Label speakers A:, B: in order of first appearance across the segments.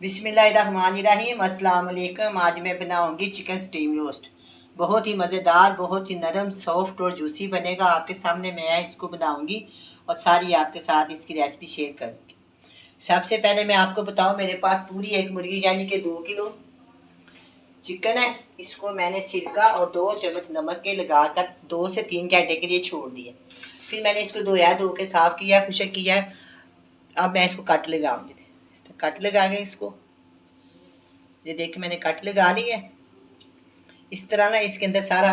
A: बिस्मिल्लाहिर्रहमानिर्रहीम। अस्सलाम वालेकुम। आज मैं बनाऊंगी चिकन स्टीम रोस्ट। बहुत ही मज़ेदार, बहुत ही नरम, सॉफ्ट और जूसी बनेगा। आपके सामने मैं इसको बनाऊंगी और सारी आपके साथ इसकी रेसिपी शेयर करूंगी। सबसे पहले मैं आपको बताऊं, मेरे पास पूरी एक मुर्गी यानी कि 2 किलो चिकन है। इसको मैंने सिरका और 2 चम्मच नमक के लगाकर 2 से 3 घंटे के लिए छोड़ दिया। फिर मैंने इसको धोया, धो के साफ़ किया, खुशक किया। अब मैं इसको कट लगाऊंगी। कट लगा के इसको, ये देखिए मैंने कट लगा ली है। इस तरह ना इसके अंदर सारा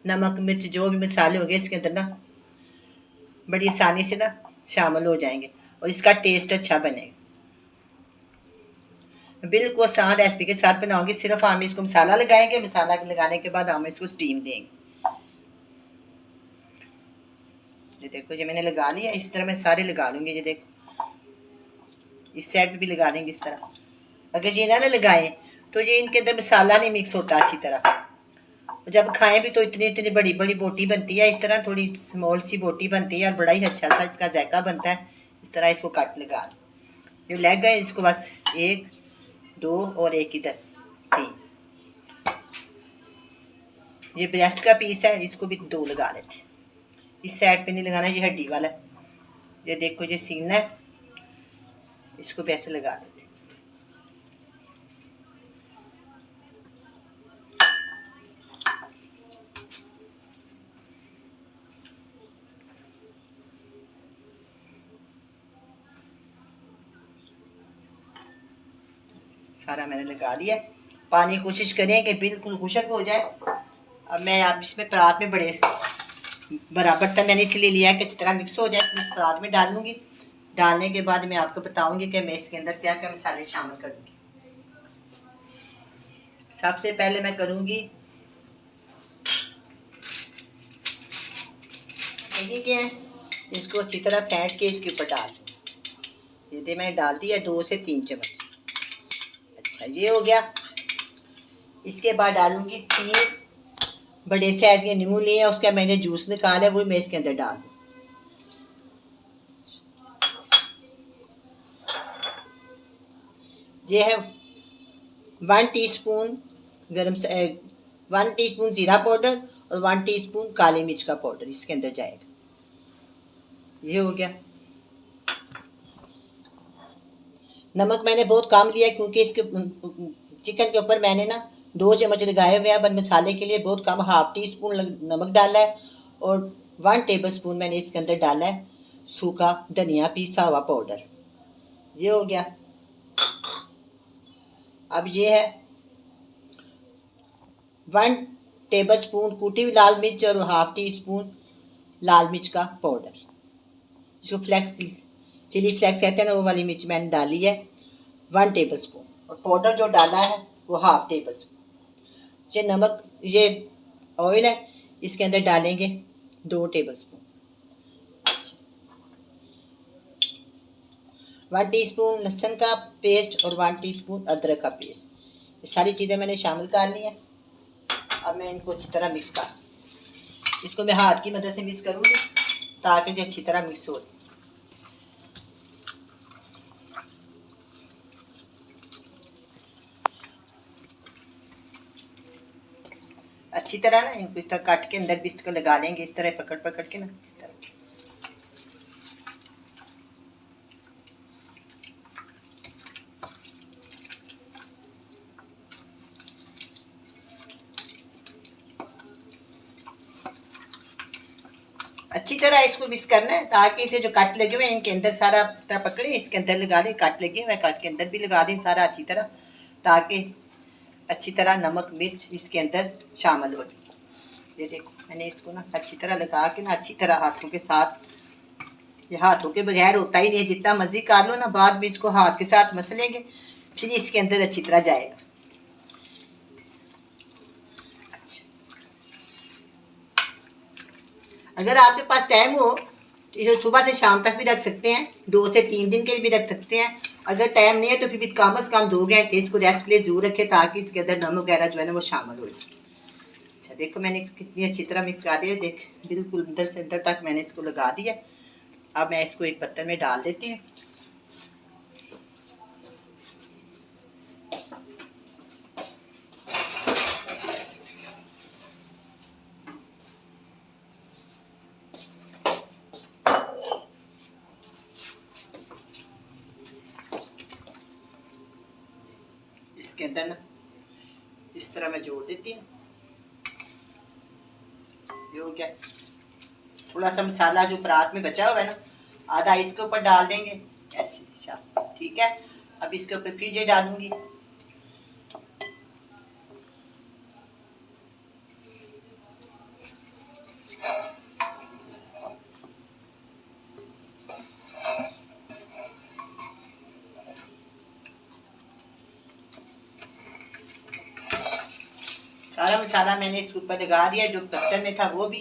A: नमक मिर्च जो भी मसाले होंगे इसके अंदर ना बड़ी आसानी से ना शामिल हो जाएंगे और इसका टेस्ट अच्छा बनेगा। बिल्कुल आसान रेसिपी के साथ बनाऊंगी। सिर्फ हम इसको मसाला लगाएंगे, मसाला लगाने के बाद हम इसको स्टीम देंगे। ये देखो, ये मैंने लगा लिया। इस तरह मैं सारे लगा लूंगी। ये देखो, इस साइड भी लगा देंगे इस तरह। अगर ये ना लगाएं तो ये इनके अंदर मसाला नहीं मिक्स होता अच्छी तरह। जब खाएं भी तो इतनी इतनी बड़ी बड़ी बोटी बनती है। इस तरह थोड़ी स्मॉल सी बोटी बनती है और बड़ा ही अच्छा सा इसका जायका बनता है। इस तरह इसको कट लगा जो लेग गए इसको बस 1 2 और एक इधर 3। ये ब्रेस्ट का पीस है, इसको भी 2 लगा लेते। इस साइड पे नहीं लगाना, ये हड्डी वाला। ये देखो, ये सीना है, इसको भी ऐसे लगा लेते। सारा मैंने लगा दिया। पानी कोशिश करें कि बिल्कुल खुशक हो जाए। अब मैं आप इसमें परात में बड़े बराबर तक मैंने इसलिए लिया है कि इस तरह मिक्स हो जाए। इस परात में डालूंगी। डालने के बाद मैं आपको बताऊंगी कि मैं इसके अंदर क्या क्या मसाले शामिल करूंगी। सबसे पहले मैं करूंगी क्या है, इसको अच्छी तरह फेंट के इसके ऊपर डाल। ये दे मैंने डाल दिया 2 से 3 चम्मच। अच्छा, ये हो गया। इसके बाद डालूंगी 3 बड़े साइज के नींबू लिए हैं, उसका मैंने जूस निकाला है, वो मैं इसके अंदर डाल दूँ। ये है 1 टीस्पून 1 टीस्पून जीरा पाउडर और 1 टीस्पून काली मिर्च का पाउडर इसके अंदर जाएगा। ये हो गया। नमक मैंने बहुत कम लिया क्योंकि इसके चिकन के ऊपर मैंने ना 2 चम्मच लगाए हुए हैं, बस मसाले के लिए बहुत कम 1/2 टीस्पून नमक डाला है और 1 टेबलस्पून मैंने इसके अंदर डाला है सूखा धनिया पीसा हुआ पाउडर। ये हो गया। अब ये है 1 टेबलस्पून कूटी हुई लाल मिर्च और 1/2 टीस्पून लाल मिर्च का पाउडर, जो फ्लेक्स चिली फ्लेक्स कहते हैं ना, वो वाली मिर्च मैंने डाली है 1 टेबलस्पून। और पाउडर जो डाला है वो 1/2 टेबलस्पून। ये नमक, ये ऑयल है, इसके अंदर डालेंगे 2 टेबलस्पून। 1 टीस्पून लहसुन का पेस्ट और 1 टीस्पून अदरक का पेस्ट। ये सारी चीज़ें मैंने शामिल कर ली हैं। अब मैं इनको अच्छी तरह मिक्स कर, इसको मैं हाथ की मदद से मिक्स करूँगी ताकि ये अच्छी तरह मिक्स हो। अच्छी तरह ना इनको इस तरह काट के अंदर भी इसको लगा लेंगे, इस तरह पकड़ पकड़ के ना, इस तरह। अच्छी तरह इसको मिक्स करना है ताकि इसे जो कट लगे हुए इनके अंदर सारा इस तरह पकड़े, इसके अंदर लगा दें। कट लगे हुए कट के अंदर भी लगा दें सारा अच्छी तरह, ताकि अच्छी तरह नमक मिर्च इसके अंदर शामिल हो जाए। ये देखो, मैंने इसको ना अच्छी तरह लगा के ना अच्छी तरह हाथों के साथ, ये हाथों के बगैर होता ही नहीं, जितना मर्जी कर लो ना, बाद में इसको हाथ के साथ मसलेंगे फिर इसके अंदर अच्छी तरह जाएगा। अगर आपके पास टाइम हो तो इसे सुबह से शाम तक भी रख सकते हैं, 2 से 3 दिन के लिए भी रख सकते हैं। अगर टाइम नहीं है तो फिर भी कम से कम 2 घंटे इसको रेस्ट के लिए जरूर रखें ताकि इसके अंदर नमक वगैरह जो है ना वो शामिल हो जाए। अच्छा देखो, मैंने कितनी अच्छी तरह मिक्स कर दिया। देख, बिल्कुल अंदर से अंदर तक मैंने इसको लगा दिया। अब मैं इसको एक बर्तन में डाल देती हूँ। इसके अंदर ना इस तरह मैं जोड़ देती हूँ। ये हो गया। थोड़ा सा मसाला जो परात में बचा हुआ है ना, आधा इसके ऊपर डाल देंगे ऐसे। ठीक है, अब इसके ऊपर फिर ये डालूंगी। सारा मसाला मैंने इसके ऊपर लगा दिया, जो बर्तन में था वो भी।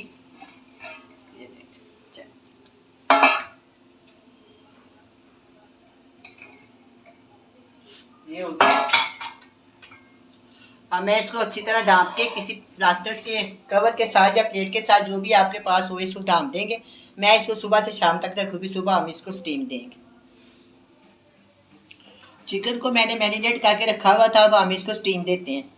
A: ये हो गया। अब मैं इसको अच्छी तरह ढाँप के किसी प्लास्टिक के कवर के साथ या प्लेट के साथ, जो भी आपके पास हो, इसको ढाँप देंगे। मैं इसको सुबह से शाम तक रखूँगी, सुबह हम इसको स्टीम देंगे। चिकन को मैंने मैरिनेट करके रखा हुआ था, अब हम इसको स्टीम देते हैं।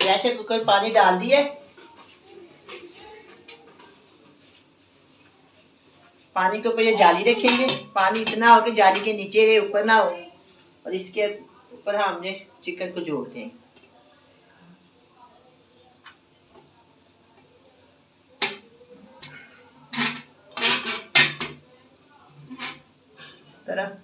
A: प्रेशर कुकर में पानी डाल दिए। पानी के ऊपर ये जाली रखेंगे। पानी इतना हो कि जाली के नीचे रहे, ऊपर ना हो, और इसके ऊपर हमने चिकन को जोड़ दें। इस तरह।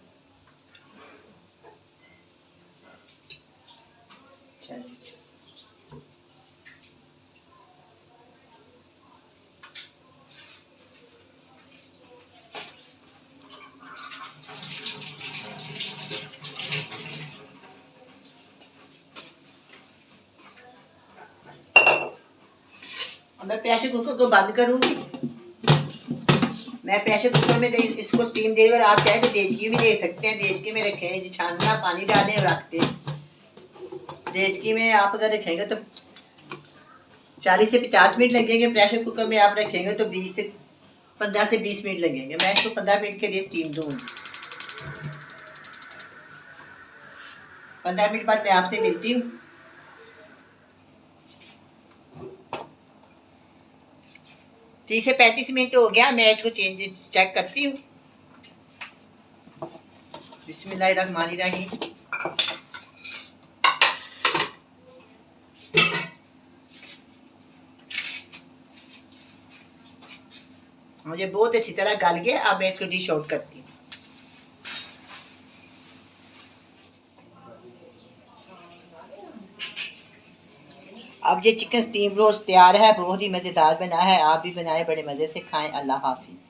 A: मैं प्रेशर कुकर को बंद करूंगी। मैं प्रेशर कुकर में इसको स्टीम देगी, और आप चाहे तो देचकी भी दे सकते हैं। देचकी में रखें, छानना, पानी डालें और रखते हैं। देचकी में आप अगर रखेंगे तो 40 से 50 मिनट लगेंगे। प्रेशर कुकर में आप रखेंगे तो 15 से 20 मिनट लगेंगे। मैं इसको 15 मिनट के लिए स्टीम दूंगी। 15 मिनट बाद मैं आपसे मिलती हूँ। 30 से 35 मिनट हो गया। मैं इसको चेक करती हूँ। बिस्मिल्लाहिर्रहमानिर्रहीम। मुझे बहुत अच्छी तरह गल गया। अब मैं इसको डिश आउट करती हूँ। अब ये चिकन स्टीम रोस्ट तैयार है। बहुत ही मज़ेदार बना है। आप भी बनाए, बड़े मज़े से खाएं। अल्लाह हाफिज़।